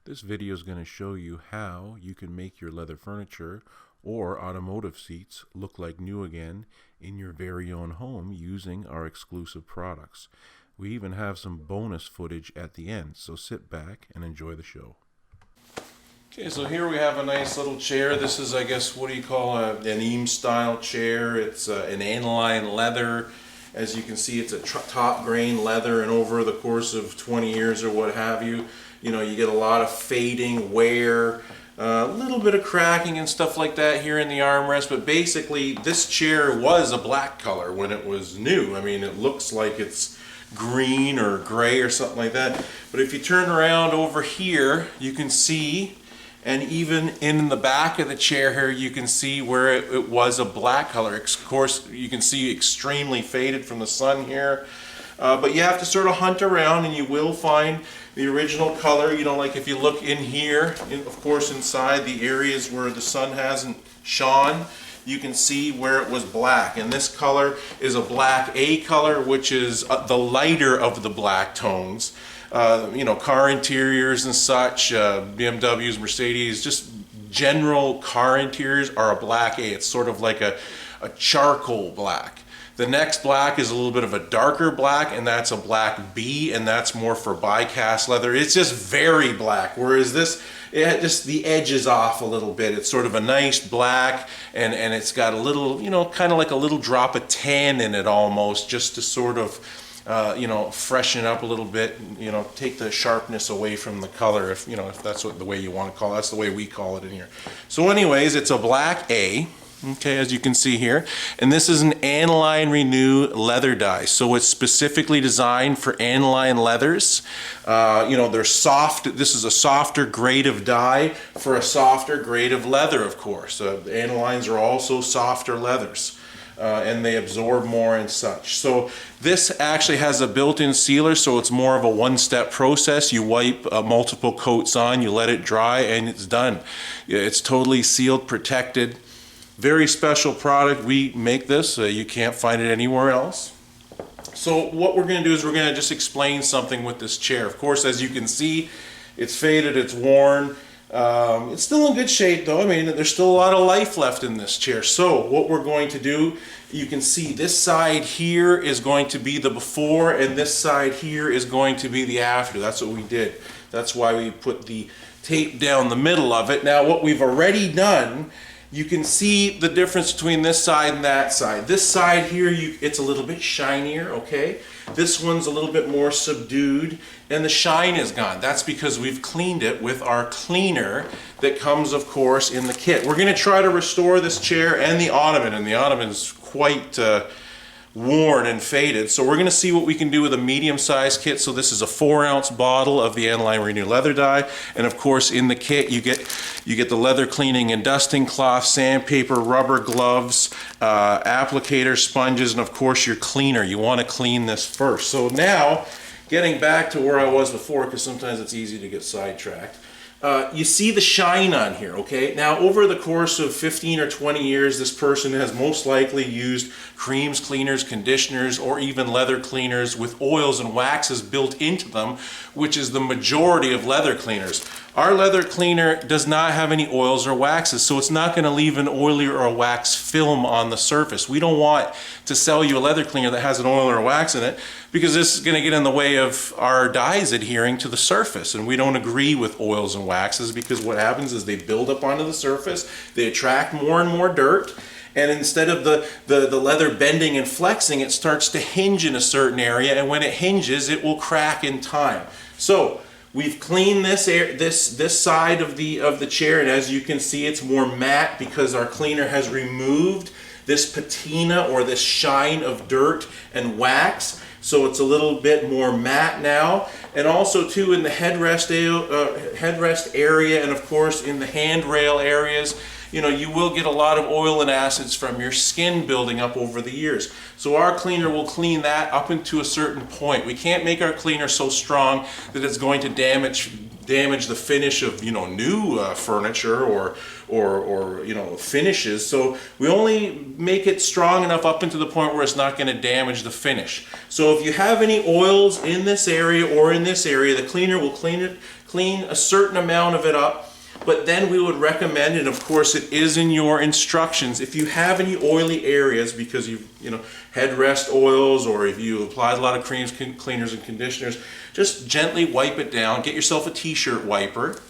This video is going to show you how you can make your leather furniture or automotive seats look like new again in your very own home using our exclusive products. We even have some bonus footage at the end, so sit back and enjoy the show. Okay, so here we have a nice little chair. This is, I guess, what do you call an Eames style chair? It's an aniline leather. As you can see, it's a top grain leather, and over the course of 20 years or what have you, you get a lot of fading, wear, a little bit of cracking and stuff like that here in the armrest. But basically, this chair was a black color when it was new. I mean, it looks like it's green or gray or something like that. But if you turn around over here, you can see, and even in the back of the chair here, you can see where it was a black color. Of course, you can see extremely faded from the sun here. But you have to sort of hunt around and you will find the original color. Like if you look in here, of course inside the areas where the sun hasn't shone, you can see where it was black. And this color is a black A color, which is the lighter of the black tones. Car interiors and such, BMWs, Mercedes, just general car interiors are a black A. It's sort of like a charcoal black. The next black is a little bit of a darker black, and that's a black B, and that's more for die-cast leather. It's just very black, whereas this, just the edge is off a little bit. It's sort of a nice black, and it's got a little, kind of like a little drop of tan in it almost, just to sort of, freshen up a little bit, take the sharpness away from the color, if that's the way you want to call it. That's the way we call it in here. So anyways, it's a black A. Okay, as you can see here, and this is an Aniline Renew leather dye, so it's specifically designed for aniline leathers. They're soft. This is a softer grade of dye for a softer grade of leather, of course. Anilines are also softer leathers, and they absorb more and such. So this actually has a built-in sealer, so it's more of a one-step process. You wipe multiple coats on, you let it dry, and it's done. It's totally sealed, protected. Very special product. We make this. You can't find it anywhere else. So what we're going to do is we're going to just explain something with this chair. Of course, as you can see, it's faded, it's worn. It's still in good shape though. I mean, there's still a lot of life left in this chair. So what we're going to do, you can see this side here is going to be the before, and this side here is going to be the after. That's what we did. That's why we put the tape down the middle of it. Now what we've already done, you can see the difference between this side and that side. This side here, it's a little bit shinier, okay? This one's a little bit more subdued, and the shine is gone. That's because we've cleaned it with our cleaner that comes, of course, in the kit. We're going to try to restore this chair and the ottoman's quite worn and faded. So we're going to see what we can do with a medium-sized kit. So this is a 4-ounce bottle of the Aniline Renew leather dye, and of course in the kit you get the leather cleaning and dusting cloth, sandpaper, rubber gloves, applicator, sponges, and of course your cleaner. You want to clean this first. So now, getting back to where I was before, because sometimes it's easy to get sidetracked. You see the shine on here, okay? Now, over the course of 15 or 20 years, this person has most likely used creams, cleaners, conditioners, or even leather cleaners with oils and waxes built into them, which is the majority of leather cleaners. Our leather cleaner does not have any oils or waxes, so it's not going to leave an oily or a wax film on the surface. We don't want to sell you a leather cleaner that has an oil or a wax in it, because this is going to get in the way of our dyes adhering to the surface, and we don't agree with oils and waxes, because what happens is they build up onto the surface, they attract more and more dirt, and instead of the leather bending and flexing, it starts to hinge in a certain area, and when it hinges, it will crack in time. So we've cleaned this side of the chair, and as you can see, it's more matte because our cleaner has removed this patina or this shine of dirt and wax. So it's a little bit more matte now. And also too, in the headrest area, and of course in the handrail areas, you will get a lot of oil and acids from your skin building up over the years. So our cleaner will clean that up into a certain point. We can't make our cleaner so strong that it's going to damage the finish of new furniture or finishes. So we only make it strong enough up into the point where it's not going to damage the finish. So if you have any oils in this area or in this area, the cleaner will clean clean a certain amount of it up. But then we would recommend, and of course it is in your instructions, if you have any oily areas because you've, headrest oils, or if you applied a lot of creams, cleaners, and conditioners, just gently wipe it down. Get yourself a t-shirt wiper.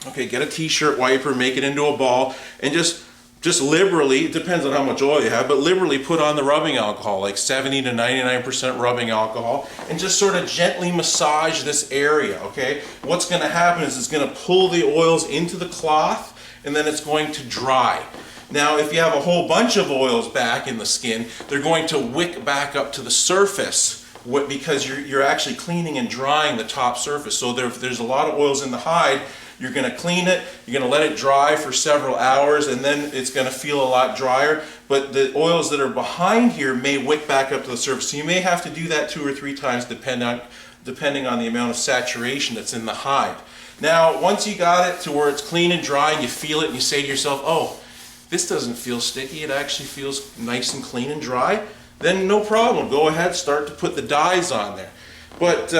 Okay, get a t-shirt wiper, make it into a ball, and just liberally, it depends on how much oil you have, but liberally put on the rubbing alcohol, like 70 to 99% rubbing alcohol, and just sort of gently massage this area, okay? What's going to happen is it's going to pull the oils into the cloth, and then it's going to dry. Now, if you have a whole bunch of oils back in the skin, they're going to wick back up to the surface because you're actually cleaning and drying the top surface. So there's a lot of oils in the hide. You're going to clean it, you're going to let it dry for several hours, and then it's going to feel a lot drier. But the oils that are behind here may wick back up to the surface. So you may have to do that 2 or 3 times depending on the amount of saturation that's in the hide. Now, once you got it to where it's clean and dry, and you feel it, and you say to yourself, oh, this doesn't feel sticky, it actually feels nice and clean and dry, then no problem. Go ahead, start to put the dyes on there. But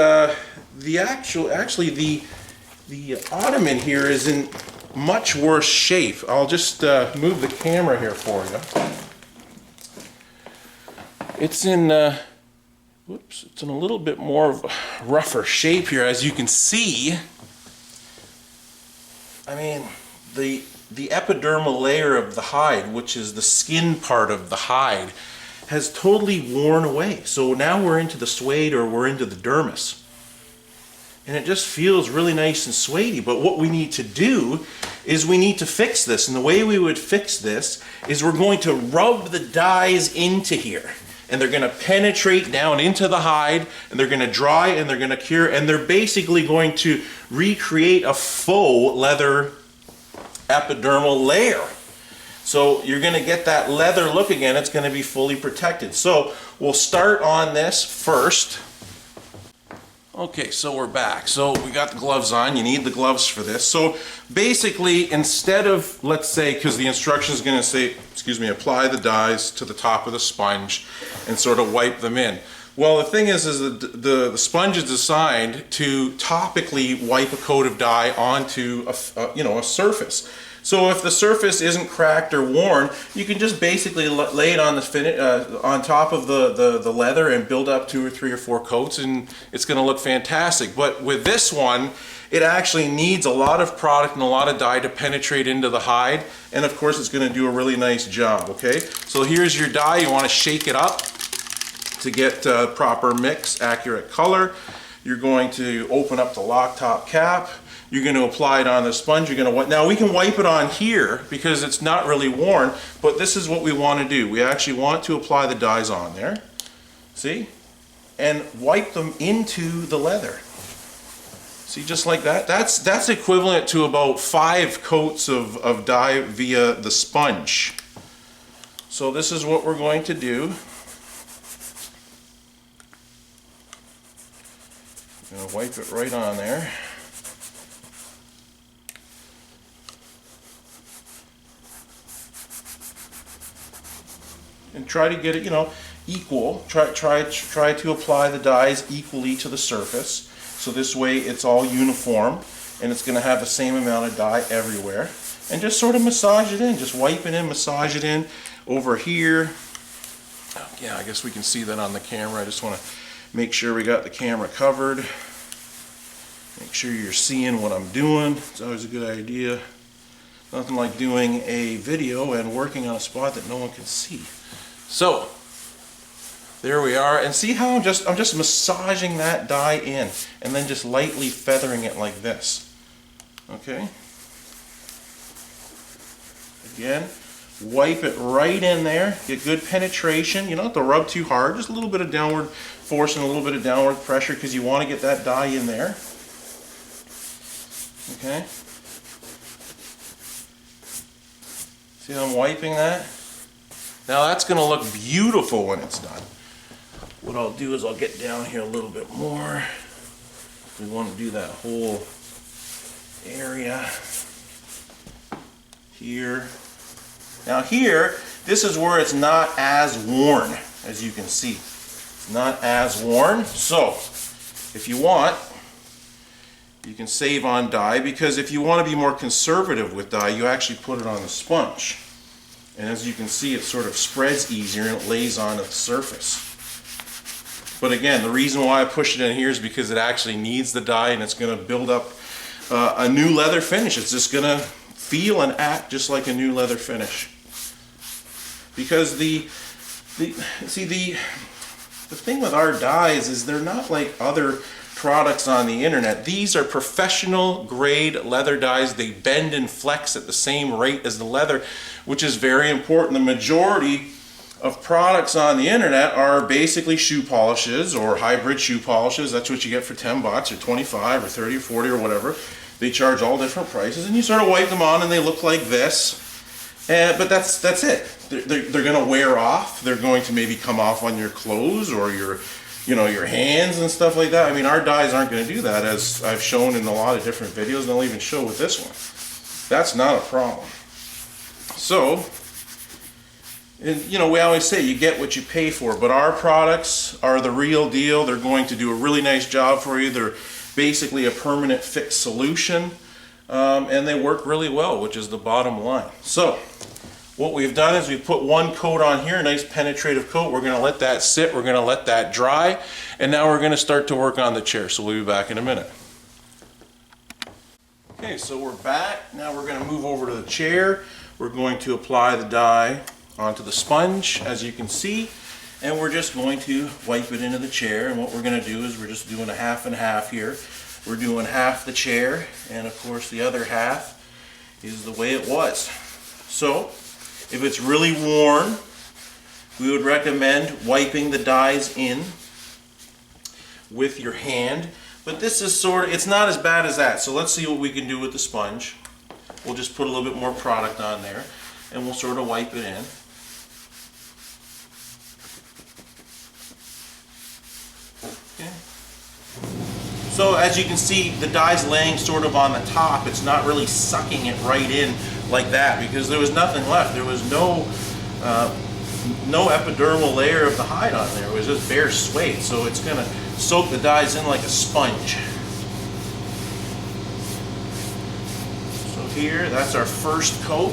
the ottoman here is in much worse shape. I'll just move the camera here for you. It's in a little bit more of a rougher shape here, as you can see. I mean, the epidermal layer of the hide, which is the skin part of the hide, has totally worn away. So now we're into the suede, or we're into the dermis. And it just feels really nice and suedey. But what we need to do is we need to fix this. And the way we would fix this is we're going to rub the dyes into here. And they're going to penetrate down into the hide, and they're going to dry, and they're going to cure, and they're basically going to recreate a faux leather epidermal layer. So you're going to get that leather look again. It's going to be fully protected. So we'll start on this first. Okay, so we're back. So we got the gloves on. You need the gloves for this. So basically, instead of, let's say, because the instruction is going to say, apply the dyes to the top of the sponge and sort of wipe them in. Well, the thing is that the sponge is designed to topically wipe a coat of dye onto a surface. So if the surface isn't cracked or worn, you can just basically lay it on the on top of the leather and build up 2 or 3 or 4 coats, and it's going to look fantastic. But with this one, it actually needs a lot of product and a lot of dye to penetrate into the hide, and of course it's going to do a really nice job. Okay, so here's your dye. You want to shake it up to get proper mix, accurate color. You're going to open up the lock top cap. You're going to apply it on the sponge. You're going to now we can wipe it on here because it's not really worn, but this is what we want to do. We actually want to apply the dyes on there, see, and wipe them into the leather. See, just like that. That's equivalent to about 5 coats of dye via the sponge. So this is what we're going to do. I'm going to wipe it right on there. And try to get it, equal. Try to apply the dyes equally to the surface. So this way it's all uniform, and it's going to have the same amount of dye everywhere. And just sort of massage it in. Just wipe it in, massage it in over here. Yeah, I guess we can see that on the camera. I just want to make sure we got the camera covered. Make sure you're seeing what I'm doing. It's always a good idea. Nothing like doing a video and working on a spot that no one can see. So there we are, and see how I'm just massaging that dye in, and then just lightly feathering it like this. Okay. Again, wipe it right in there. Get good penetration. You don't have to rub too hard. Just a little bit of downward force and a little bit of downward pressure because you want to get that dye in there. Okay. See how I'm wiping that? Now that's going to look beautiful when it's done. What I'll do is I'll get down here a little bit more. We want to do that whole area here. Now here, this is where it's not as worn, as you can see. It's not as worn. So if you want, You can save on dye, because if you want to be more conservative with dye, you actually put it on the sponge. And as you can see, it sort of spreads easier and it lays on the surface. But again, the reason why I push it in here is because it actually needs the dye, and it's going to build up a new leather finish. It's just going to feel and act just like a new leather finish. Because the thing with our dyes is they're not like other products on the internet. These are professional grade leather dyes. They bend and flex at the same rate as the leather, which is very important. The majority of products on the internet are basically shoe polishes or hybrid shoe polishes. That's what you get for 10 bucks or 25 or 30 or 40 or whatever. They charge all different prices, and you sort of wipe them on and they look like this. But that's it. They're going to wear off. They're going to maybe come off on your clothes or your hands and stuff like that. I mean, our dyes aren't going to do that, as I've shown in a lot of different videos, and I'll even show with this one. That's not a problem. So, and, we always say you get what you pay for, but our products are the real deal. They're going to do a really nice job for you. They're basically a permanent fix solution, and they work really well, which is the bottom line. So, what we've done is we've put one coat on here, a nice penetrative coat. We're going to let that sit. We're going to let that dry. And now we're going to start to work on the chair. So we'll be back in a minute. Okay, so we're back. Now we're going to move over to the chair. We're going to apply the dye onto the sponge, as you can see. And we're just going to wipe it into the chair. And what we're going to do is we're just doing a half and half here. We're doing half the chair. And of course the other half is the way it was. So, if it's really worn, we would recommend wiping the dyes in with your hand. But this is it's not as bad as that. So let's see what we can do with the sponge. We'll just put a little bit more product on there, and we'll sort of wipe it in. Okay. So as you can see, the dye's laying sort of on the top. It's not really sucking it right in like that, because there was nothing left. There was no epidermal layer of the hide on there. It was just bare suede, so it's going to soak the dyes in like a sponge. So here, that's our first coat.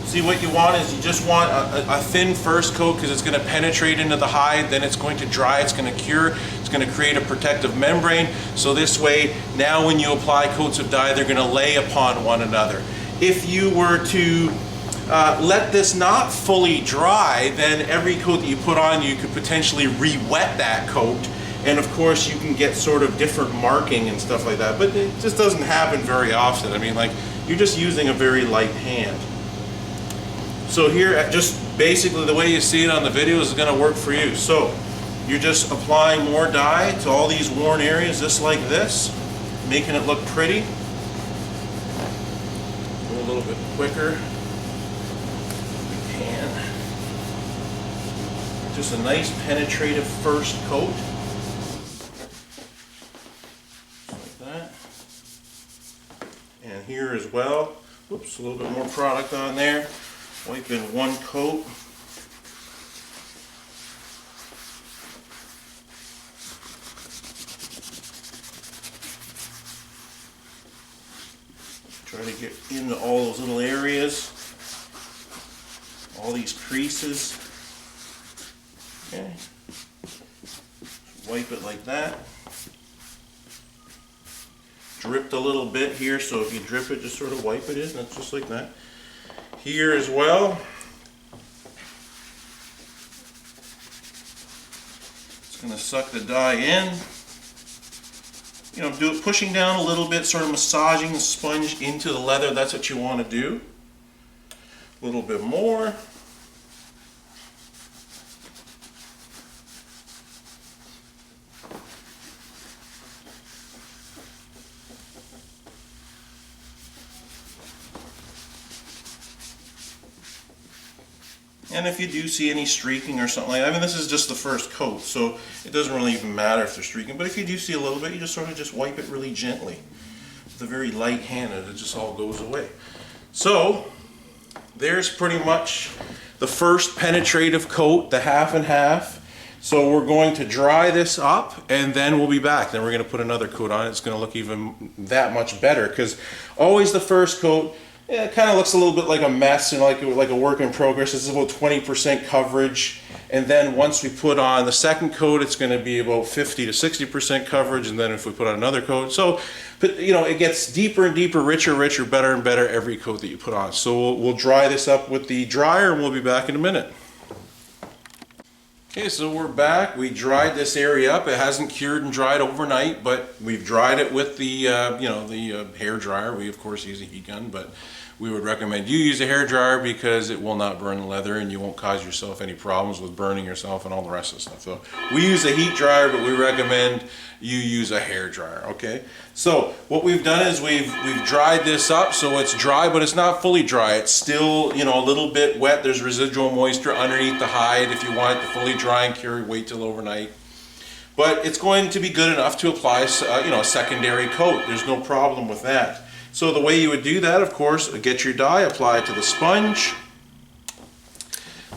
See, what you want is you just want a thin first coat, because it's going to penetrate into the hide, then it's going to dry, it's going to cure, it's going to create a protective membrane. So this way, now when you apply coats of dye, they're going to lay upon one another. If you were to let this not fully dry, then every coat that you put on, you could potentially re-wet that coat. And of course, you can get sort of different marking and stuff like that. But it just doesn't happen very often. I mean, like, you're just using a very light hand. So here, just basically the way you see it on the video is going to work for you. So you're just applying more dye to all these worn areas, just like this, making it look pretty. Go a little bit quicker if we can. Just a nice penetrative first coat. Just like that. And here as well. Whoops, a little bit more product on there. Wipe in one coat. Try to get into all those little areas, all these creases. Okay. Wipe it like that. Dripped a little bit here, so if you drip it, just sort of wipe it in. That's just like that. Here as well. It's going to suck the dye in. Do it pushing down a little bit, sort of massaging the sponge into the leather. That's what you want to do. A little bit more. And if you do see any streaking or something like that, I mean, this is just the first coat, so it doesn't really even matter if they're streaking. But if you do see a little bit, you just sort of wipe it really gently with a very light hand, and it just all goes away. So there's pretty much the first penetrative coat, the half and half. So we're going to dry this up and then we'll be back. Then we're going to put another coat on it. It's going to look even that much better, because always the first coat, yeah, it kind of looks a little bit like a mess and like a work in progress. This is about 20% coverage. And then once we put on the second coat, it's going to be about 50 to 60% coverage. And then if we put on another coat, so, but you know, it gets deeper and deeper, richer, better and better every coat that you put on. So we'll dry this up with the dryer and we'll be back in a minute. Okay, so we're back. We dried this area up. It hasn't cured and dried overnight, but we've dried it with the hair dryer. We of course use a heat gun, but we would recommend you use a hair dryer because it will not burn the leather and you won't cause yourself any problems with burning yourself and all the rest of the stuff. So we use a heat dryer, but we recommend you use a hair dryer. Okay, so what we've done is we've dried this up so it's dry, but it's not fully dry. It's still, you know, a little bit wet. There's residual moisture underneath the hide. If you want it to fully dry and cure, wait till overnight. But it's going to be good enough to apply, a secondary coat. There's no problem with that. So the way you would do that, of course, get your dye, apply it to the sponge,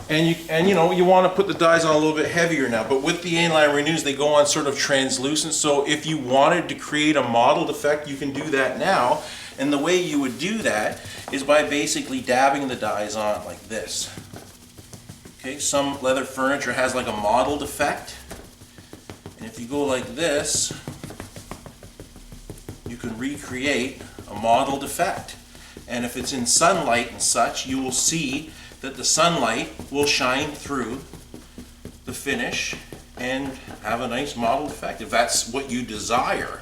and you want to put the dyes on a little bit heavier now. But with the Aniline Renews, they go on sort of translucent. So if you wanted to create a mottled effect, you can do that now. And the way you would do that is by basically dabbing the dyes on like this. Okay, some leather furniture has like a mottled effect, and if you go like this, you can recreate a mottled effect. And if it's in sunlight and such, you will see that the sunlight will shine through the finish and have a nice mottled effect, if that's what you desire.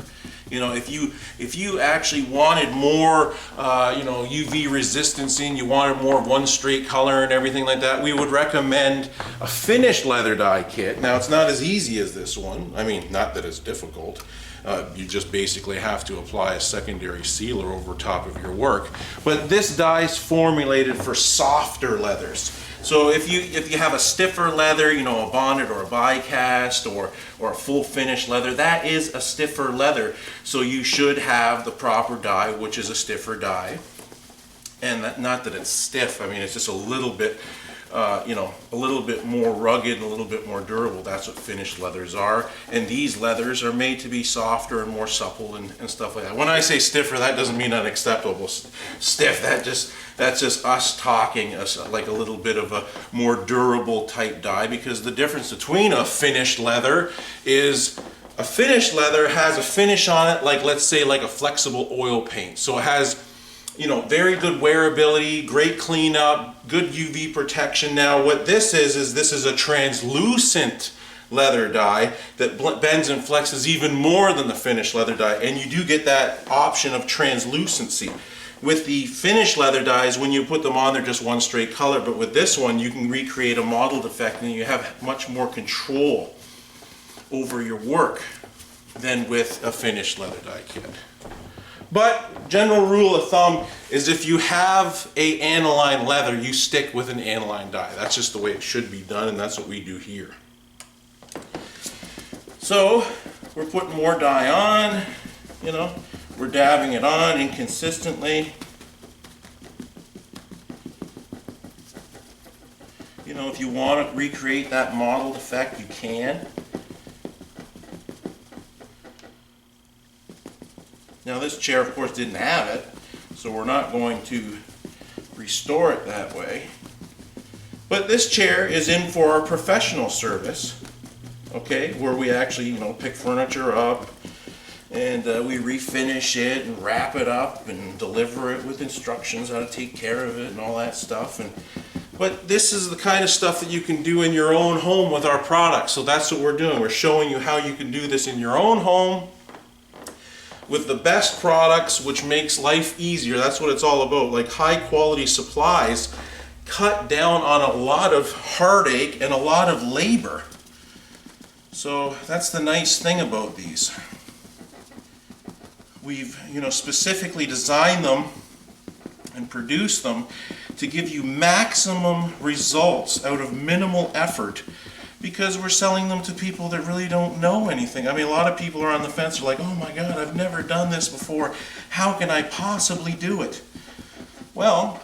You know, if you actually wanted more UV resistance and you wanted more of one straight color and everything like that, we would recommend a finished leather dye kit. Now, it's not as easy as this one. I mean, not that it's difficult. You just basically have to apply a secondary sealer over top of your work. But this dye is formulated for softer leathers. So if you have a stiffer leather, you know, a bonnet or a bi-cast or a full finish leather, that is a stiffer leather. So you should have the proper dye, which is a stiffer dye. And not that it's stiff, I mean, it's just a little bit a little bit more rugged and a little bit more durable. That's what finished leathers are. And these leathers are made to be softer and more supple and stuff like that. When I say stiffer, that doesn't mean unacceptable stiff. That's just us talking like a little bit of a more durable type dye, because the difference between a finished leather is a finished leather has a finish on it, like let's say like a flexible oil paint. So it has, you know, very good wearability, great cleanup, good UV protection. Now what this is this is a translucent leather dye that bends and flexes even more than the finished leather dye, and you do get that option of translucency. With the finished leather dyes, when you put them on, they're just one straight color, but with this one you can recreate a mottled effect and you have much more control over your work than with a finished leather dye kit. But general rule of thumb is if you have a aniline leather, you stick with an aniline dye. That's just the way it should be done, and that's what we do here. So we're putting more dye on, you know, we're dabbing it on inconsistently. You know, if you want to recreate that mottled effect, you can. Now this chair, of course, didn't have it, so we're not going to restore it that way. But this chair is in for our professional service, okay, where we actually, you know, pick furniture up and we refinish it and wrap it up and deliver it with instructions how to take care of it and all that stuff. But this is the kind of stuff that you can do in your own home with our products. So that's what we're doing. We're showing you how you can do this in your own home with the best products, which makes life easier. That's what it's all about. Like, high quality supplies cut down on a lot of heartache and a lot of labor. So that's the nice thing about these. We've, you know, specifically designed them and produced them to give you maximum results out of minimal effort, because we're selling them to people that really don't know anything. I mean, a lot of people are on the fence. They're like, oh my God, I've never done this before. How can I possibly do it? Well,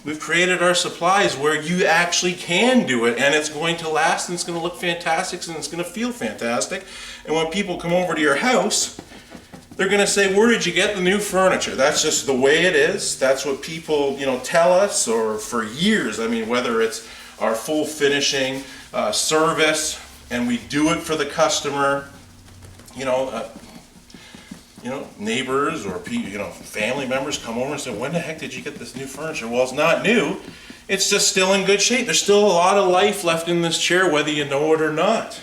We've created our supplies where you actually can do it, and it's going to last, and it's going to look fantastic, and it's going to feel fantastic. And when people come over to your house, they're going to say, where did you get the new furniture? That's just the way it is. That's what people, tell us, or for years. I mean, whether it's our full finishing service, and we do it for the customer, neighbors or family members come over and say, when the heck did you get this new furniture? Well, it's not new. It's just still in good shape. There's still a lot of life left in this chair, whether you know it or not.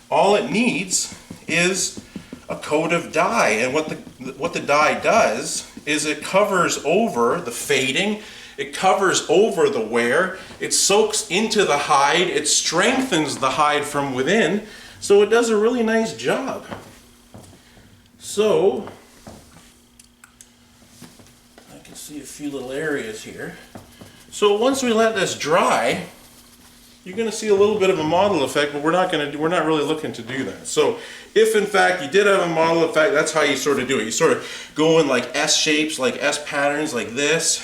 All it needs is a coat of dye, and what the dye does is it covers over the fading, it covers over the wear, it soaks into the hide, it strengthens the hide from within, so it does a really nice job. So I can see a few little areas here. So once we let this dry, you're going to see a little bit of a model effect, but we're not really looking to do that. So if in fact you did have a model effect, that's how you sort of do it. You sort of go in like S shapes, like S patterns, like this,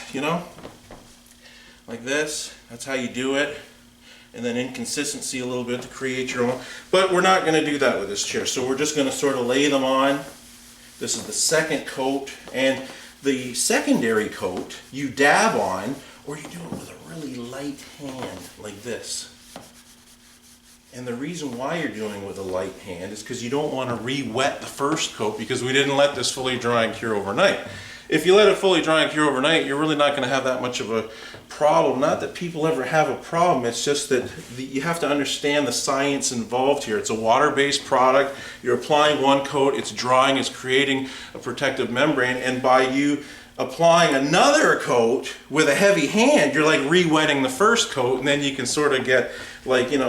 like this. That's how you do it. And then inconsistency a little bit to create your own. But we're not going to do that with this chair. So we're just going to sort of lay them on. This is the second coat, and the secondary coat you dab on, or you do it with a really light hand like this. And the reason why you're doing it with a light hand is because you don't want to re-wet the first coat, because we didn't let this fully dry and cure overnight. If you let it fully dry and cure overnight, you're really not going to have that much of a problem. Not that people ever have a problem, it's just that you have to understand the science involved here. It's a water-based product. You're applying one coat, it's drying, it's creating a protective membrane, and by you applying another coat with a heavy hand, you're like re-wetting the first coat, and then you can sort of get like, you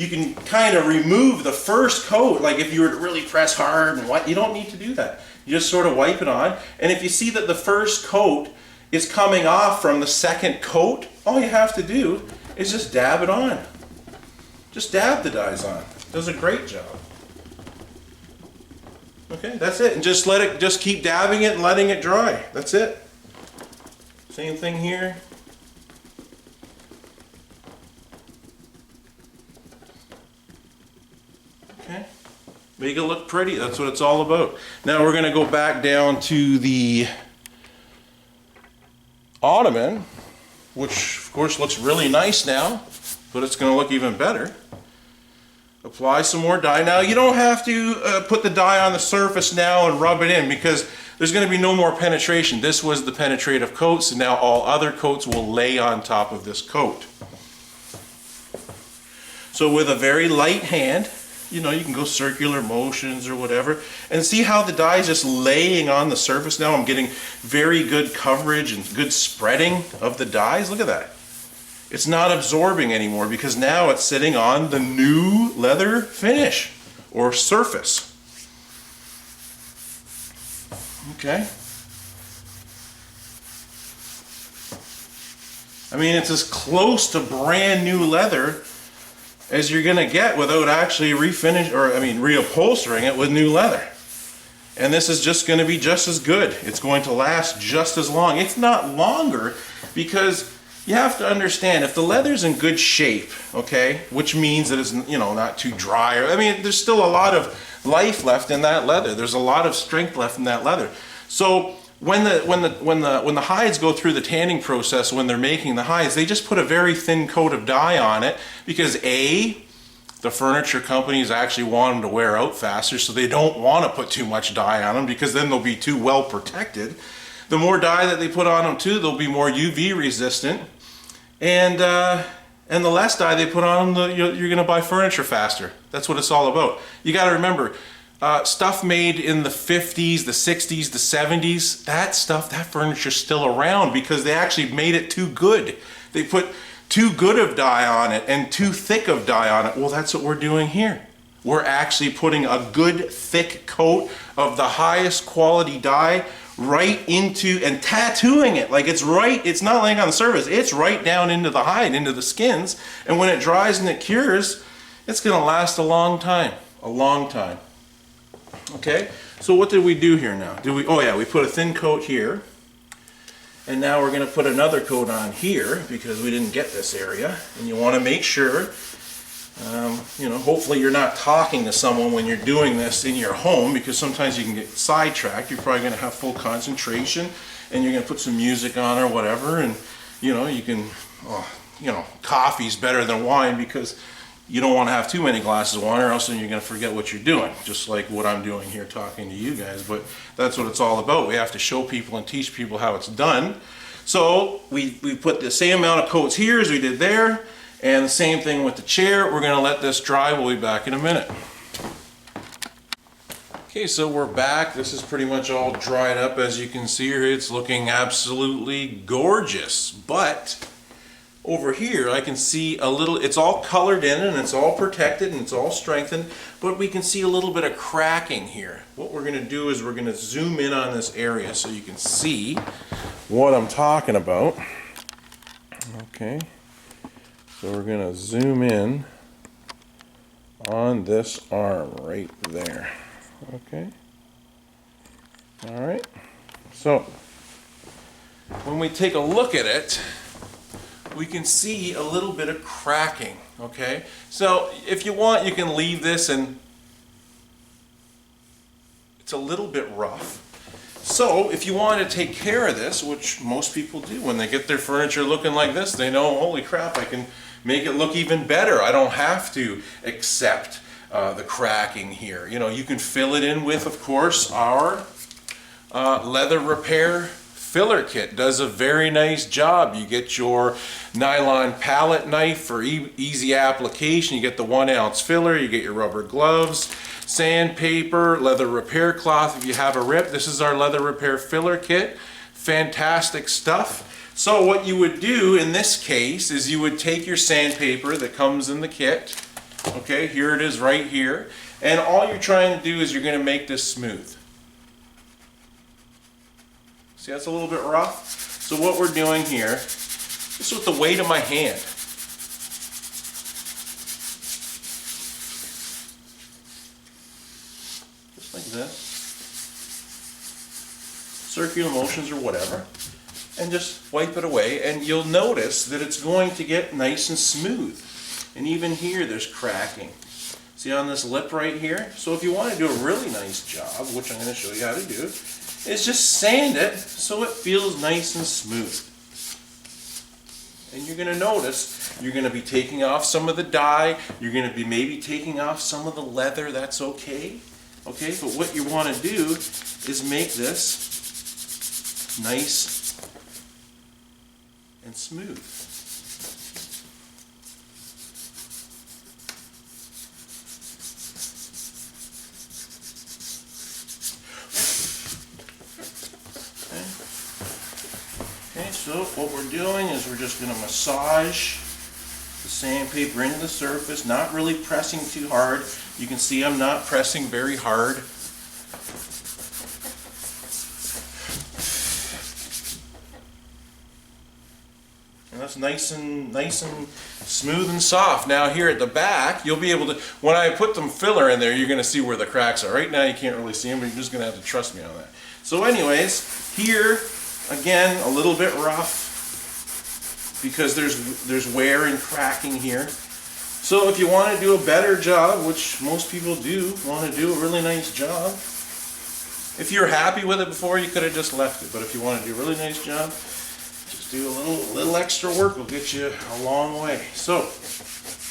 can kind of remove the first coat. Like if you were to really press hard and what, you don't need to do that. You just sort of wipe it on, and if you see that the first coat is coming off from the second coat, all you have to do is just dab it on. Just dab the dyes on. It does a great job. Okay, that's it. And just keep dabbing it and letting it dry. That's it. Same thing here. Okay. Make it look pretty. That's what it's all about. Now we're going to go back down to the ottoman, which of course looks really nice now, but it's going to look even better. Apply some more dye. Now you don't have to put the dye on the surface now and rub it in, because there's going to be no more penetration. This was the penetrative coat, so now all other coats will lay on top of this coat. So with a very light hand, you can go circular motions or whatever, and see how the dye is just laying on the surface now. I'm getting very good coverage and good spreading of the dyes. Look at that. It's not absorbing anymore, because now it's sitting on the new leather finish or surface. Okay. I mean, it's as close to brand new leather as you're going to get without actually reupholstering it with new leather. And this is just going to be just as good. It's going to last just as long. It's not longer, because you have to understand, if the leather's in good shape, okay, which means that it's not too dry, or there's still a lot of life left in that leather. There's a lot of strength left in that leather. So when the hides go through the tanning process, when they're making the hides, they just put a very thin coat of dye on it, because the furniture companies actually want them to wear out faster, so they don't want to put too much dye on them, because then they'll be too well protected. The more dye that they put on them too, they'll be more UV resistant, and the less dye they put on them, you're going to buy furniture faster. That's what it's all about. You got to remember, stuff made in the 50s, the 60s, the 70s, that furniture's still around, because they actually made it too good. They put too good of dye on it and too thick of dye on it. Well, that's what we're doing here. We're actually putting a good thick coat of the highest quality dye right into, and tattooing it. Like it's not laying on the surface, it's right down into the hide, into the skins. And when it dries and it cures, it's going to last a long time. A long time. Okay, so what did we do here now? We put a thin coat here, And now we're going to put another coat on here because we didn't get this area. And you want to make sure, you know, hopefully you're not talking to someone when you're doing this in your home, because sometimes you can get sidetracked. You're probably going to have full concentration and you're going to put some music on or whatever. And, you know, you can, you know, coffee's better than wine because you don't want to have too many glasses of wine or else then you're going to forget what you're doing, just like what I'm doing here talking to you guys. But that's what it's all about. We have to show people and teach people how it's done. So we put the same amount of coats here as we did there, and the same thing with the chair. We're going to let this dry. We'll be back in a minute. Okay, so we're back. This is pretty much all dried up. As you can see here, it's looking absolutely gorgeous. But over here I can see a little, it's all colored in and it's all protected and it's all strengthened, but we can see a little bit of cracking here. What we're going to do is we're going to zoom in on this area so you can see what I'm talking about. Okay, so we're going to zoom in on this arm right there. Okay, all right, so when we take a look at it, we can see a little bit of cracking. Okay, so if you want, you can leave this, and it's a little bit rough. So if you want to take care of this, which most people do when they get their furniture looking like this, they know, holy crap, I can make it look even better. I don't have to accept the cracking here. You know, you can fill it in with, of course, our leather repair filler kit. Does a very nice job. You get your nylon palette knife for easy application. You get the 1 ounce filler. You get your rubber gloves, sandpaper, leather repair cloth if you have a rip. This is our leather repair filler kit. Fantastic stuff. So what you would do in this case is you would take your sandpaper that comes in the kit. Okay, here it is right here. And all you're trying to do is you're going to make this smooth. See, that's a little bit rough. So what we're doing here, just with the weight of my hand, just like this, circular motions or whatever, and just wipe it away, and you'll notice that it's going to get nice and smooth. And even here there's cracking. See on this lip right here? So if you want to do a really nice job, which I'm going to show you how to do, is just sand it so it feels nice and smooth. And you're going to notice you're going to be taking off some of the dye, you're going to be maybe taking off some of the leather. That's okay. Okay, but what you want to do is make this nice and smooth. So what we're doing is we're just going to massage the sandpaper into the surface, not really pressing too hard. You can see I'm not pressing very hard. And that's nice and smooth and soft. Now here at the back, you'll be able to, when I put some filler in there, you're going to see where the cracks are. Right now you can't really see them, but you're just going to have to trust me on that. So anyways, here, again, a little bit rough because there's wear and cracking here. So if you want to do a better job, which most people do want to do a really nice job, if you're happy with it before, you could have just left it. But if you want to do a really nice job, just do a little extra work will get you a long way. So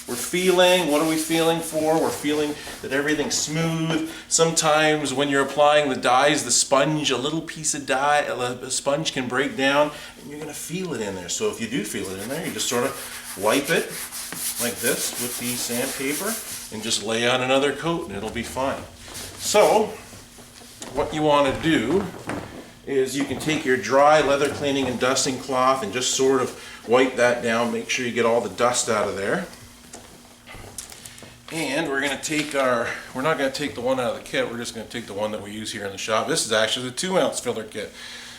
we're feeling, what are we feeling for? We're feeling that everything's smooth. Sometimes when you're applying the dyes, the sponge, a little piece of dye, a sponge can break down, and you're going to feel it in there. So if you do feel it in there, you just sort of wipe it like this with the sandpaper and just lay on another coat and it'll be fine. So what you want to do is you can take your dry leather cleaning and dusting cloth and just sort of wipe that down. Make sure you get all the dust out of there. And we're going to take we're not going to take the one out of the kit, we're just going to take the one that we use here in the shop. This is actually the 2 ounce filler kit.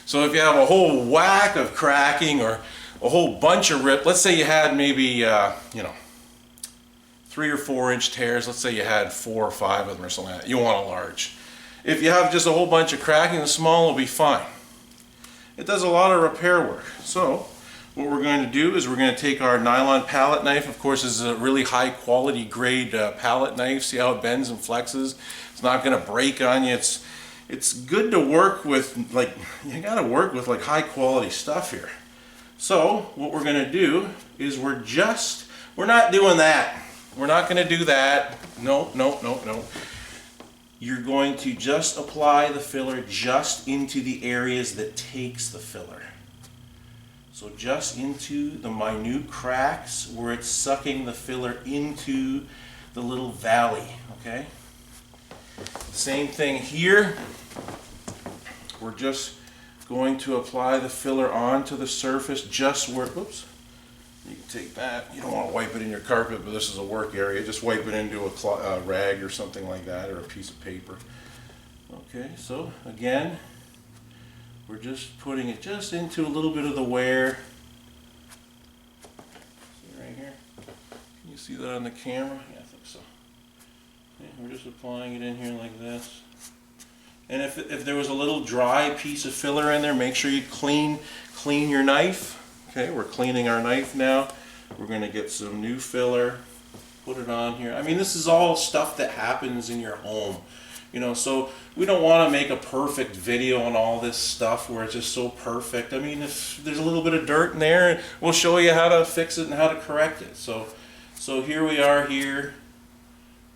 So if you have a whole whack of cracking or a whole bunch of rip, let's say you had maybe, you know, 3 or 4 inch tears, let's say you had 4 or 5 of them or something like that, you want a large. If you have just a whole bunch of cracking, the small will be fine. it does a lot of repair work. So what we're going to do is we're going to take our nylon palette knife. Of course, this is a really high quality grade palette knife. See how it bends and flexes? It's not going to break on you. It's good to work with, like, you got to work with like high quality stuff here. So what we're going to do is we're not doing that. We're not going to do that. No. You're going to just apply the filler just into the areas that takes the filler. So just into the minute cracks where it's sucking the filler into the little valley, okay? Same thing here. We're just going to apply the filler onto the surface just where, oops, you can take that. You don't want to wipe it in your carpet, but this is a work area. Just wipe it into a rag or something like that, or a piece of paper. Okay, so again, we're just putting it just into a little bit of the wear. See right here? Can you see that on the camera? Yeah, I think so. Okay, we're just applying it in here like this. And if there was a little dry piece of filler in there, make sure you clean your knife. Okay, we're cleaning our knife now. We're going to get some new filler, put it on here. I mean, this is all stuff that happens in your home, you know, so we don't want to make a perfect video on all this stuff where it's just so perfect. I mean, if there's a little bit of dirt in there, we'll show you how to fix it and how to correct it. So here we are here.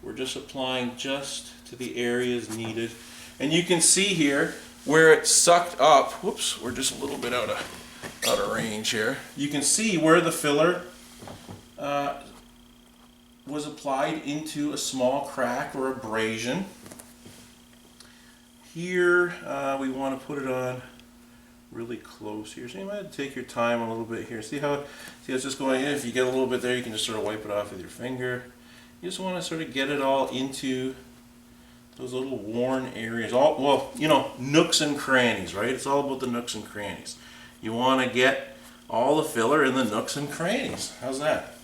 We're just applying just to the areas needed. And you can see here where it's sucked up. Whoops, we're just a little bit out of range here. You can see where the filler was applied into a small crack or abrasion. Here we want to put it on really close here. So you might take your time a little bit here. See how it's just going in? If you get a little bit there, you can just sort of wipe it off with your finger. You just want to sort of get it all into those little worn areas. Well, you know, nooks and crannies, right? It's all about the nooks and crannies. You want to get all the filler in the nooks and crannies. How's that?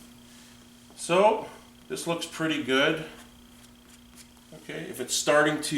So this looks pretty good. Okay, if it's starting to,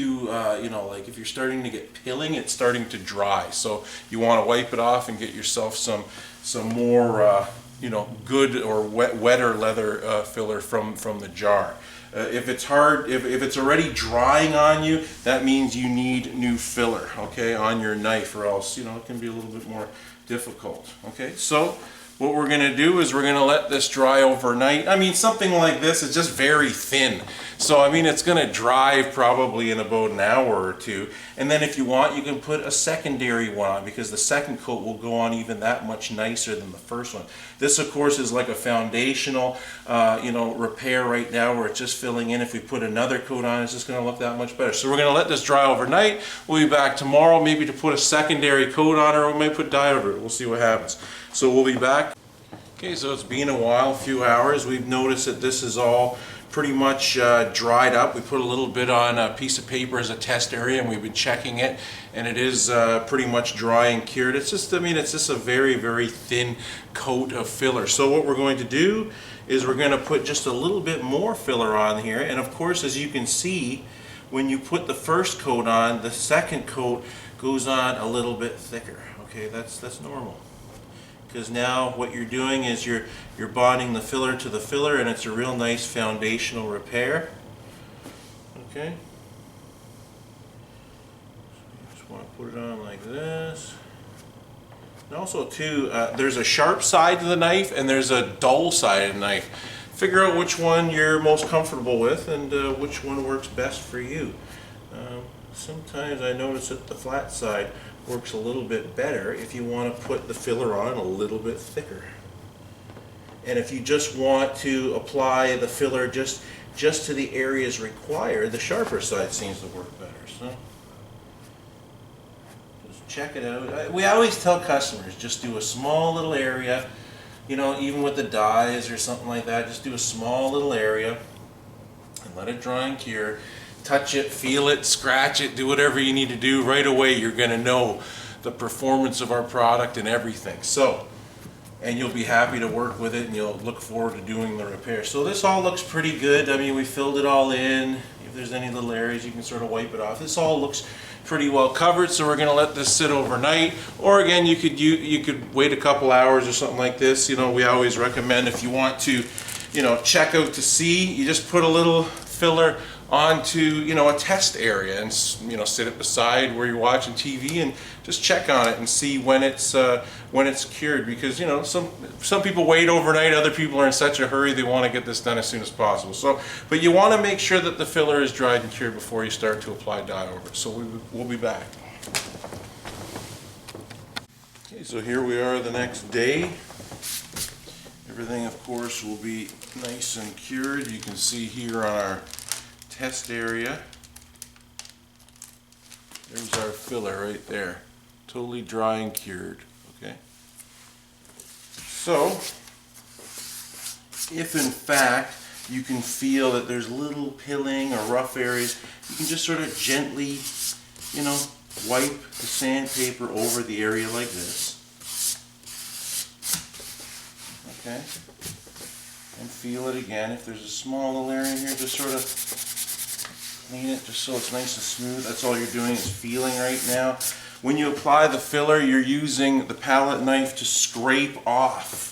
you know, like if you're starting to get pilling, it's starting to dry. So you want to wipe it off and get yourself some more, you know, good or wetter leather filler from the jar. If it's hard, if it's already drying on you, that means you need new filler, okay, on your knife, or else, you know, it can be a little bit more difficult. Okay, so what we're going to do is we're going to let this dry overnight. I mean, something like this is just very thin. So, I mean, it's going to dry probably in about an hour or two. And then if you want, you can put a secondary one on, because the second coat will go on even that much nicer than the first one. This, of course, is like a foundational, you know, repair right now where it's just filling in. If we put another coat on, it's just going to look that much better. So we're going to let this dry overnight. We'll be back tomorrow maybe to put a secondary coat on, or we might put dye over it. We'll see what happens. So we'll be back. Okay, so it's been a while, a few hours. We've noticed that this is all pretty much dried up. We put a little bit on a piece of paper as a test area, and we've been checking it, and it is pretty much dry and cured. It's just, I mean, it's just a very, very thin coat of filler. So what we're going to do is we're going to put just a little bit more filler on here, and of course, as you can see, when you put the first coat on, the second coat goes on a little bit thicker. Okay, that's normal. Because now what you're doing is you're bonding the filler to the filler, and it's a real nice foundational repair. Okay. So you just want to put it on like this. And also too, there's a sharp side to the knife and there's a dull side of the knife. Figure out which one you're most comfortable with and which one works best for you. Sometimes I notice that the flat side works a little bit better if you want to put the filler on a little bit thicker. And if you just want to apply the filler just to the areas required, the sharper side seems to work better. So just check it out. We always tell customers, just do a small little area, you know, even with the dyes or something like that, just do a small little area and let it dry and cure. Touch it, feel it, scratch it, do whatever you need to do. Right away you're going to know the performance of our product and everything. So, and you'll be happy to work with it, and you'll look forward to doing the repair. So this all looks pretty good. I mean, we filled it all in. If there's any little areas, you can sort of wipe it off. This all looks pretty well covered, so we're going to let this sit overnight. Or again, you could wait a couple hours or something like this. You know, we always recommend if you want to, you know, check out to see, you just put a little filler onto, you know, a test area and, you know, sit it beside where you're watching TV and just check on it and see when it's cured, because, you know, some people wait overnight, other people are in such a hurry they want to get this done as soon as possible. So, but you want to make sure that the filler is dried and cured before you start to apply dye over it. So we'll be back. Okay, so here we are the next day. Everything, of course, will be nice and cured. You can see here on our test area, there's our filler right there, totally dry and cured. Okay, so if in fact you can feel that there's little pilling or rough areas, you can just sort of gently, you know, wipe the sandpaper over the area like this. Okay, and feel it again. If there's a small little area in here, just sort of clean it just so it's nice and smooth. That's all you're doing is feeling right now. When you apply the filler, you're using the palette knife to scrape off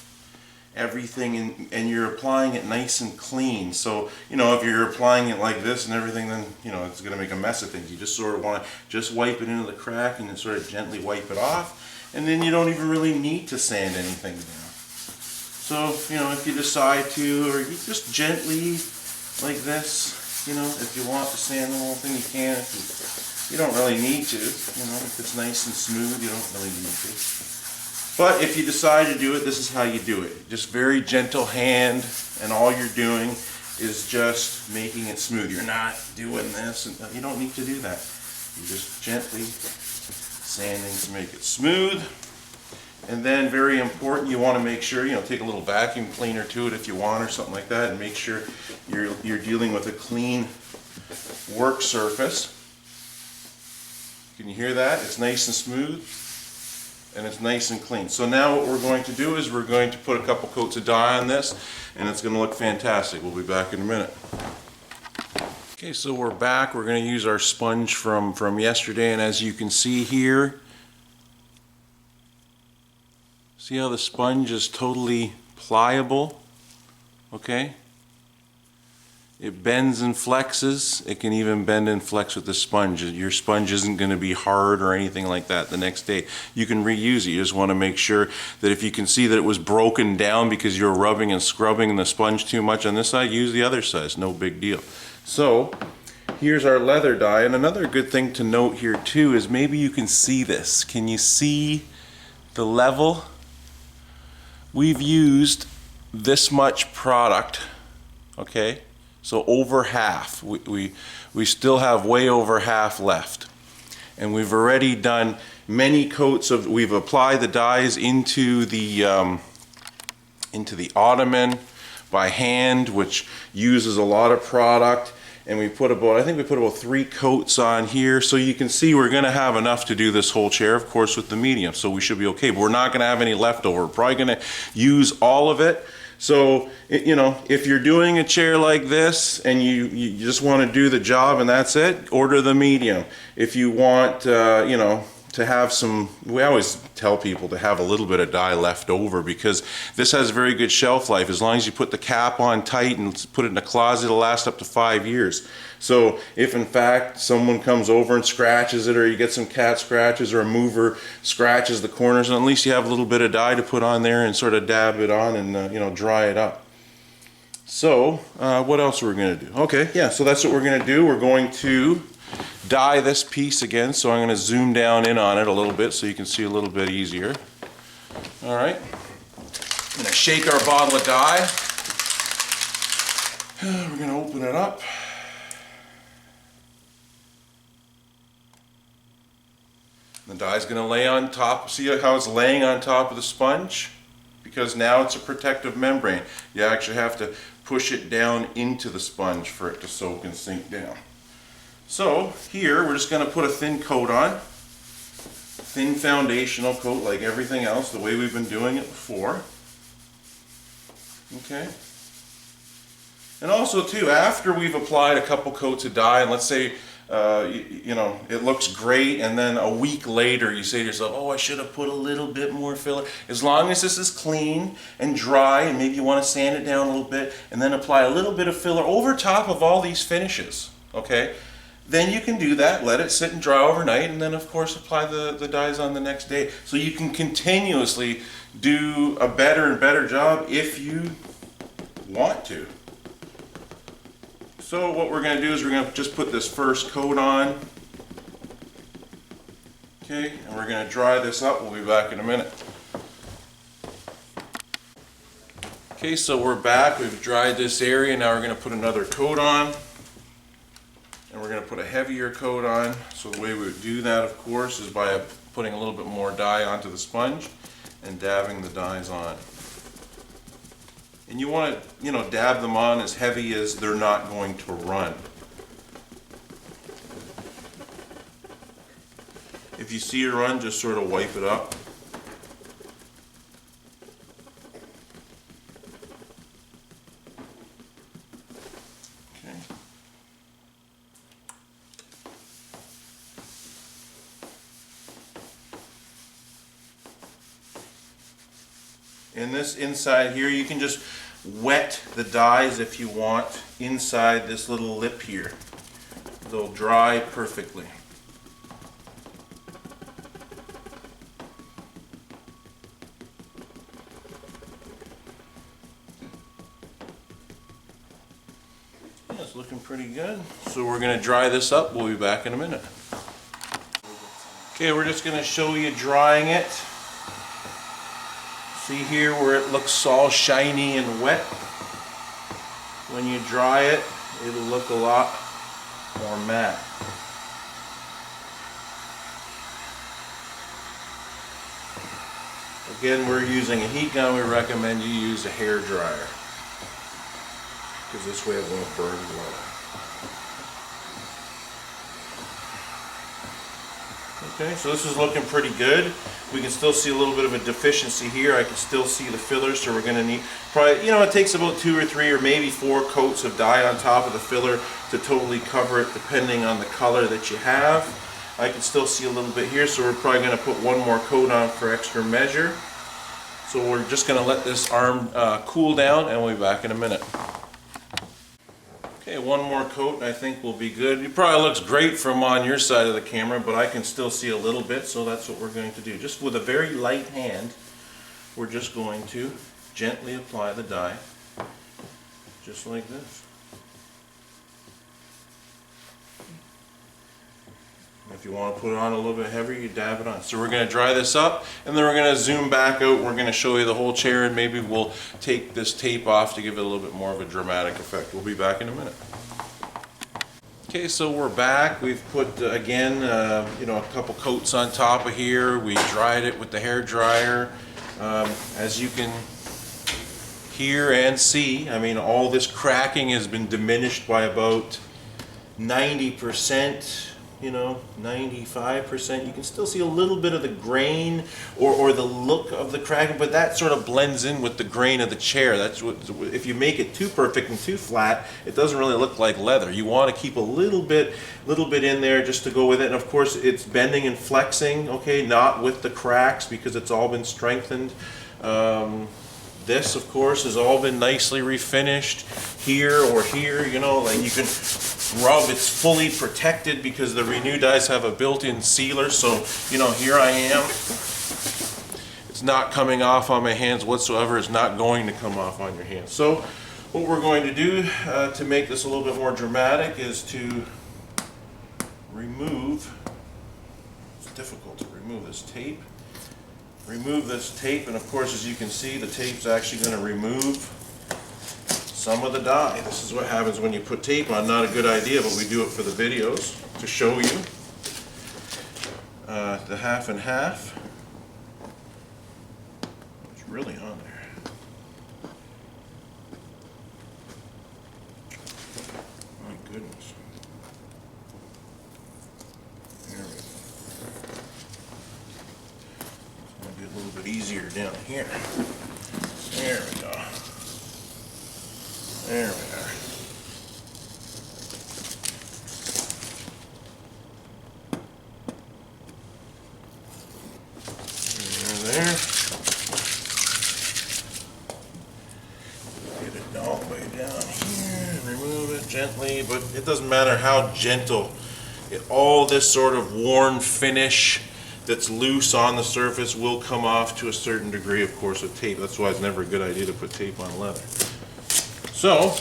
everything, and you're applying it nice and clean. So, you know, if you're applying it like this and everything, then, you know, it's going to make a mess of things. You just sort of want to just wipe it into the crack and then sort of gently wipe it off, and then you don't even really need to sand anything down. So, you know, if you decide to, or you just gently like this, you know, if you want to sand the whole thing, you can. If you don't really need to, you know, if it's nice and smooth, you don't really need to. But if you decide to do it, this is how you do it. Just very gentle hand, and all you're doing is just making it smooth. You're not doing this, and you don't need to do that. You're just gently sanding to make it smooth. And then, very important, you want to make sure, you know, take a little vacuum cleaner to it if you want, or something like that, and make sure you're dealing with a clean work surface. Can you hear that? It's nice and smooth, and it's nice and clean. So now what we're going to do is we're going to put a couple coats of dye on this, and it's going to look fantastic. We'll be back in a minute. Okay, so we're back. We're going to use our sponge from yesterday, and as you can see here, see how the sponge is totally pliable? Okay? It bends and flexes. It can even bend and flex with the sponge. Your sponge isn't going to be hard or anything like that the next day. You can reuse it. You just want to make sure that if you can see that it was broken down because you're rubbing and scrubbing the sponge too much on this side, use the other side. It's no big deal. So here's our leather dye. And another good thing to note here too is maybe you can see this. Can you see the level? We've used this much product, okay? So over half. We still have way over half left. And we've already done many coats of, we've applied the dyes into the ottoman by hand, which uses a lot of product. And we put about, I think we put about 3 coats on here. So you can see we're going to have enough to do this whole chair, of course, with the medium. So we should be okay. But we're not going to have any leftover. We're probably going to use all of it. So, you know, if you're doing a chair like this and you just want to do the job and that's it, order the medium. If you want, you know, to have some, we always tell people to have a little bit of dye left over, because this has very good shelf life. As long as you put the cap on tight and put it in a closet, it'll last up to 5 years. So if in fact someone comes over and scratches it, or you get some cat scratches, or a mover scratches the corners, and at least you have a little bit of dye to put on there and sort of dab it on and you know, dry it up. So what else are we going to do? Okay, yeah, so that's what we're going to do. We're going to dye this piece again, so I'm going to zoom down in on it a little bit so you can see a little bit easier. All right, I'm going to shake our bottle of dye. We're going to open it up. The dye's going to lay on top. See how it's laying on top of the sponge? Because now it's a protective membrane. You actually have to push it down into the sponge for it to soak and sink down. So here we're just going to put a thin coat on, thin foundational coat like everything else, the way we've been doing it before. Okay. And also too, after we've applied a couple coats of dye, and let's say you know, it looks great, and then a week later you say to yourself, oh, I should have put a little bit more filler. As long as this is clean and dry, and maybe you want to sand it down a little bit, and then apply a little bit of filler over top of all these finishes, okay? Then you can do that, let it sit and dry overnight, and then of course apply the dyes on the next day. So you can continuously do a better and better job if you want to. So what we're going to do is we're going to just put this first coat on. Okay, and we're going to dry this up. We'll be back in a minute. Okay, so we're back. We've dried this area. Now we're going to put another coat on. And we're going to put a heavier coat on. So the way we would do that, of course, is by putting a little bit more dye onto the sponge and dabbing the dyes on. And you want to, you know, dab them on as heavy as they're not going to run. If you see it run, just sort of wipe it up. Okay. In this inside here, you can just wet the dyes if you want inside this little lip here. They'll dry perfectly. Yeah, it's looking pretty good. So we're going to dry this up. We'll be back in a minute. Okay, we're just going to show you drying it. See here where it looks all shiny and wet? When you dry it, it'll look a lot more matte. Again, we're using a heat gun. We recommend you use a hair dryer, because this way it won't burn well. Okay, so this is looking pretty good. We can still see a little bit of a deficiency here. I can still see the filler, so we're going to need probably, you know, it takes about 2 or 3 or maybe 4 coats of dye on top of the filler to totally cover it, depending on the color that you have. I can still see a little bit here, so we're probably going to put 1 more coat on for extra measure. So we're just going to let this arm cool down, and we'll be back in a minute. Okay, 1 more coat and I think will be good. It probably looks great from on your side of the camera, but I can still see a little bit, so that's what we're going to do. Just with a very light hand, we're just going to gently apply the dye, just like this. If you want to put it on a little bit heavier, you dab it on. So we're going to dry this up, and then we're going to zoom back out. We're going to show you the whole chair, and maybe we'll take this tape off to give it a little bit more of a dramatic effect. We'll be back in a minute. Okay, so we're back. We've put, again, you know, a couple coats on top of here. We dried it with the hair dryer. As you can hear and see, I mean, all this cracking has been diminished by about 90%. You know, 95%. You can still see a little bit of the grain or the look of the cracking, but that sort of blends in with the grain of the chair. That's what, if you make it too perfect and too flat, it doesn't really look like leather. You want to keep a little bit in there just to go with it. And of course, it's bending and flexing, okay, not with the cracks, because it's all been strengthened. This, of course, has all been nicely refinished here or here, you know, like you can rub, it's fully protected because the Renew dyes have a built-in sealer, so, you know, here I am. It's not coming off on my hands whatsoever. It's not going to come off on your hands. So what we're going to do to make this a little bit more dramatic is to remove, it's difficult to remove this tape. Remove this tape, and of course, as you can see, the tape's actually going to remove some of the dye. This is what happens when you put tape on. Not a good idea, but we do it for the videos to show you. The half and half. It's really on there. My goodness. There we go. A little bit easier down here. There we go. There we are. there. Get it all the way down here and remove it gently, but it doesn't matter how gentle. All this sort of worn finish that's loose on the surface will come off to a certain degree, of course, with tape. That's why it's never a good idea to put tape on leather. So,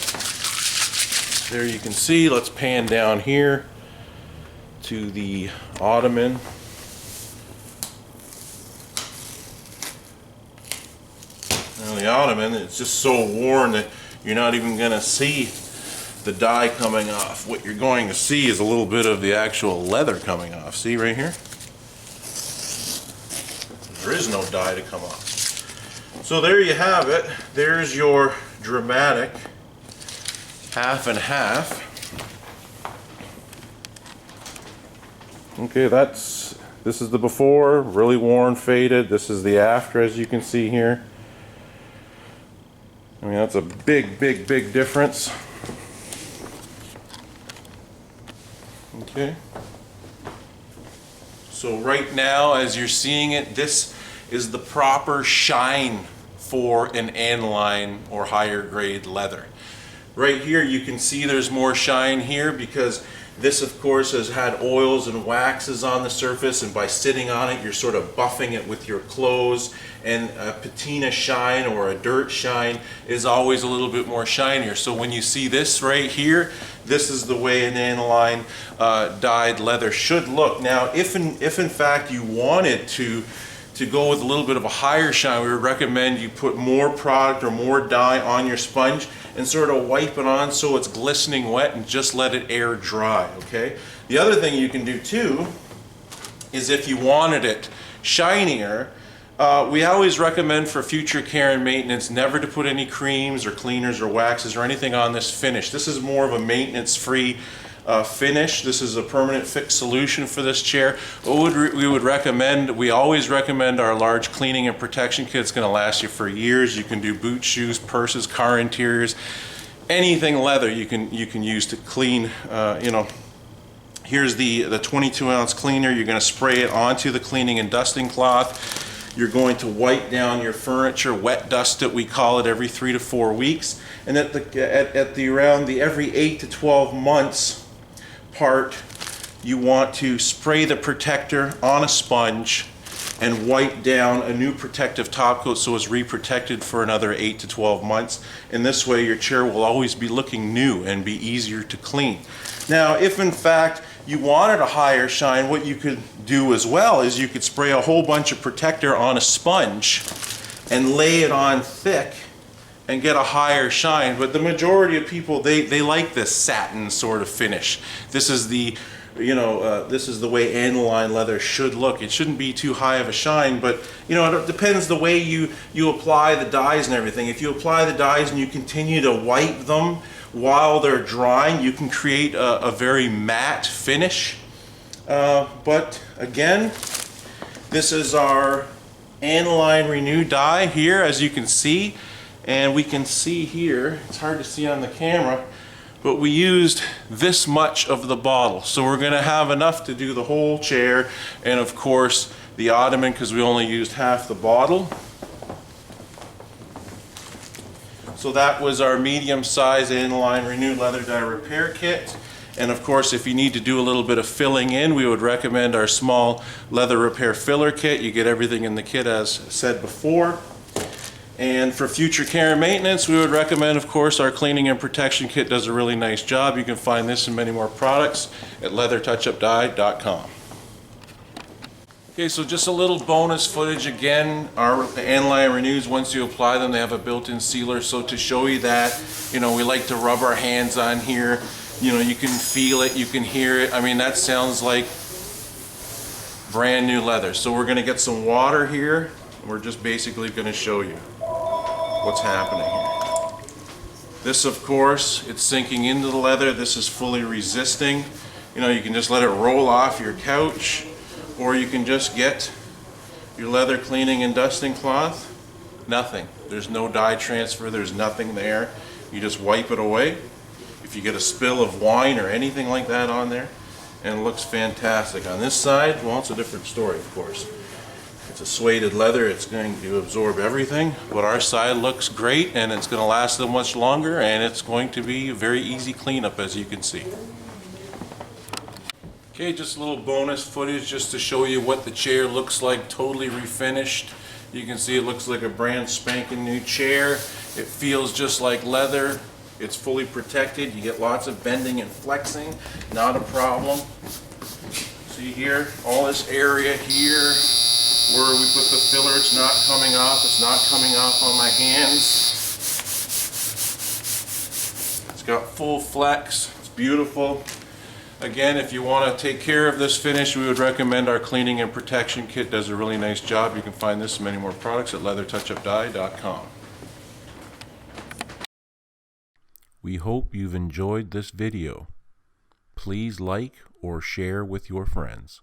there you can see, let's pan down here to the ottoman. Now the ottoman, it's just so worn that you're not even going to see the dye coming off. What you're going to see is a little bit of the actual leather coming off. See right here? There is no dye to come off. So there you have it. There's your dramatic half and half. Okay, this is the before, really worn, faded. This is the after, as you can see here. I mean, that's a big, big, big difference. Okay. So right now, as you're seeing it, this is the proper shine for an aniline or higher grade leather. Right here you can see there's more shine here because this of course has had oils and waxes on the surface, and by sitting on it you're sort of buffing it with your clothes, and a patina shine or a dirt shine is always a little bit more shinier. So when you see this right here, this is the way an aniline dyed leather should look. Now if in fact you wanted to go with a little bit of a higher shine, we would recommend you put more product or more dye on your sponge and sort of wipe it on so it's glistening wet and just let it air dry, okay? The other thing you can do too is if you wanted it shinier, we always recommend for future care and maintenance never to put any creams or cleaners or waxes or anything on this finish. This is more of a maintenance-free finish. This is a permanent fix solution for this chair. We always recommend our large cleaning and protection kit. It's going to last you for years. You can do boots, shoes, purses, car interiors, anything leather you can use to clean. Here's the 22-ounce cleaner. You're going to spray it onto the cleaning and dusting cloth. You're going to wipe down your furniture, wet dust it, we call it, every 3 to 4 weeks. And around the every 8 to 12 months part, you want to spray the protector on a sponge and wipe down a new protective top coat so it's re-protected for another 8 to 12 months. And this way your chair will always be looking new and be easier to clean. Now, if in fact you wanted a higher shine, what you could do as well is you could spray a whole bunch of protector on a sponge and lay it on thick and get a higher shine. But the majority of people, they like this satin sort of finish. This is the this is the way aniline leather should look. It shouldn't be too high of a shine, but it depends the way you apply the dyes and everything. If you apply the dyes and you continue to wipe them while they're drying, you can create a very matte finish. But again, this is our Aniline Renew dye here, as you can see. And we can see here, it's hard to see on the camera, but we used this much of the bottle. So we're going to have enough to do the whole chair, and of course the ottoman, because we only used half the bottle. So that was our medium-size Aniline Renew leather dye repair kit. And of course, if you need to do a little bit of filling in, we would recommend our small leather repair filler kit. You get everything in the kit as said before. And for future care and maintenance, we would recommend, of course, our cleaning and protection kit does a really nice job. You can find this and many more products at leathertouchupdye.com. Okay, so just a little bonus footage again. Our Aniline Renews, once you apply them, they have a built-in sealer. So to show you that, we like to rub our hands on here. You can feel it, you can hear it. I mean, that sounds like brand new leather. So we're gonna get some water here. We're just basically gonna show you what's happening here. This, of course, it's sinking into the leather. This is fully resisting. You can just let it roll off your couch, or you can just get your leather cleaning and dusting cloth. Nothing. There's no dye transfer. There's nothing there. You just wipe it away. If you get a spill of wine or anything like that on there, and it looks fantastic. On this side, well, it's a different story, of course. It's a suede leather, it's going to absorb everything, but our side looks great and it's going to last them much longer, and it's going to be a very easy cleanup, as you can see. Okay, just a little bonus footage just to show you what the chair looks like, totally refinished. You can see it looks like a brand spanking new chair. It feels just like leather. It's fully protected. You get lots of bending and flexing, not a problem. See here, all this area here where we put the filler, it's not coming off. It's not coming off on my hands. It's got full flex. It's beautiful. Again, if you want to take care of this finish, we would recommend our cleaning and protection kit. Does a really nice job. You can find this and many more products at leathertouchupdye.com. We hope you've enjoyed this video. Please like or share with your friends.